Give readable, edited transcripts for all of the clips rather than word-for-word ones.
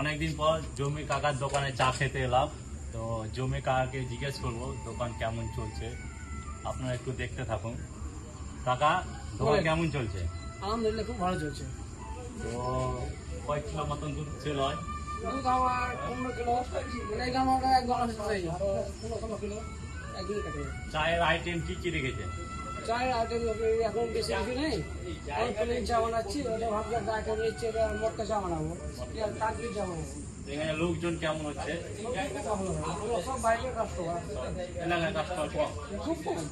অনেকদিন পর জমি কাকার দোকানে চা খেতে এলাম। তো জমি কাকাকে জিজ্ঞেস করবো দোকান কেমন চলছে, আপনারা একটু দেখতে থাকুন। কাকা, দোকান কেমন চলছে? আলহামদুলিল্লাহ খুব ভালো চলছে। তো কয়েক কিলো মতন দুধ সেল হয়? দুধ আমার 15 কিলো, এই আমার একদম 16 কিলো একদিন কাটে। চায়ের আইটেম কি কি রেখেছে? চায়ের আইটেম এখন বেশি কিছু নেই, আমি প্লেন চা বানাচ্ছি। ওটা ভাবলাম আইটেম নিচ্ছে, মটকা চা বানাবো, কাঠি চা বানাবো। এখানে লোকজন কেমন হচ্ছে? সব বাইরের কাস্টমার, এলাকার কাস্টমার কম, খুব কম।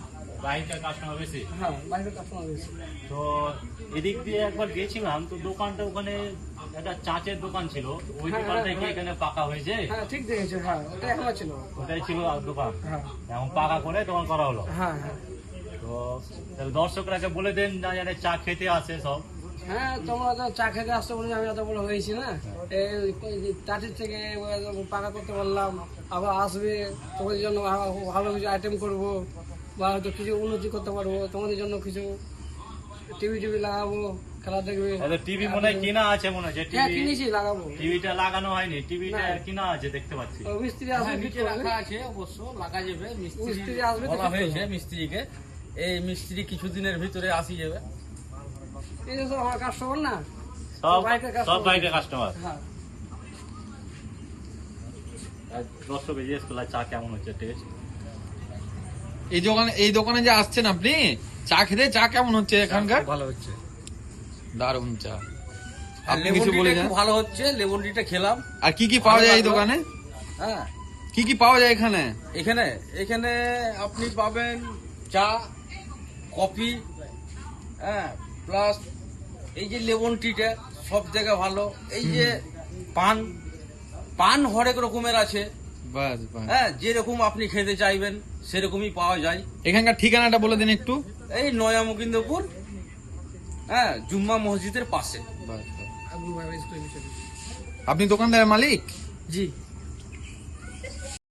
বাইরের কাস্টমার বেশি। হ্যাঁ, বাইরের কাস্টমার বেশি। তো এদিক দিয়ে একবার গেছিলাম, তো দোকানটা ওখানে একটা চাচের দোকান ছিল, ওই হ্যাঁ, দোকানটা কি হ্যাঁ, এখানে পাকা হয়েছে? হ্যাঁ ঠিক দেখেছো, হ্যাঁ ওটাই আমার ছিল। ওটাই ছিল আর দোকান, হ্যাঁ এখন পাকা করে দোকান করা হলো। হ্যাঁ হ্যাঁ তো তাহলে দর্শকরাকে বলে দেন না জানে চা খেতে আসে সব। হ্যাঁ, তোমরা তো চা খেতে আসতে বলে আমি এত বড় হয়েছি না, এই চাটির থেকে পাকা করতে বললাম, আবার আসবে তোমাদের জন্য ভালো কিছু আইটেম করবো, বা হয়তো কিছু উন্নতি করতে পারবো, তোমাদের জন্য কিছু টিভি লাগাবো, খেলা দেখবে। টিভি মনে হয় কিনা আছে, মনে হচ্ছে হ্যাঁ টিভি। কিনেছি, লাগাবো। টিভিটা লাগানো হয়নি, টিভিটা না। কিনা আছে দেখতে পাচ্ছি। ও মিস্ত্রি আসবে, নিচে রাখা আছে, অবশ্য লাগা যাবে। মিস্ত্রি আসবে তো বলা ঠিক হয়েছে করবো। মিস্ত্রিকে, এই মিস্ত্রি কিছুদিনের ভিতরে আসি যাবে। এই যে সব আমার কাস্টমার না, সব বাইরের customer। সব বাইরের কাস্টমার। হ্যাঁ দর্শকে জিজ্ঞেস করলাম চা কেমন হচ্ছে টেস্ট। এই দোকানে যে আসছেন আপনি চা খেতে, চা কেমন হচ্ছে এখানকার? ভালো হচ্ছে, দারুণ চা। আপনি লেমন কিছু টিটা বলে একটু যান। ভালো হচ্ছে, লেমন টিটা খেলাম। আর কি কি পাওয়া যায় এই ভালো দোকানে? হ্যাঁ, কি কি পাওয়া যায় এখানে? এখানে এখানে আপনি পাবেন চা, কফি, হ্যাঁ, প্লাস এই যে লেমন টিটা সব জায়গায় ভালো। এই যে পান হরেক রকমের আছে, বাস বাস। হ্যাঁ, যেরকম আপনি খেতে চাইবেন সেরকমই পাওয়া যায়। এখানকার ঠিকানাটা বলে দিন একটু। এই নয়া মুকিন্দপুর, হ্যাঁ, জুম্মা মসজিদের পাশে। বাস বাস। আবুল ভাই স্কুলের পিছনে। আপনি দোকানদারের মালিক? জি।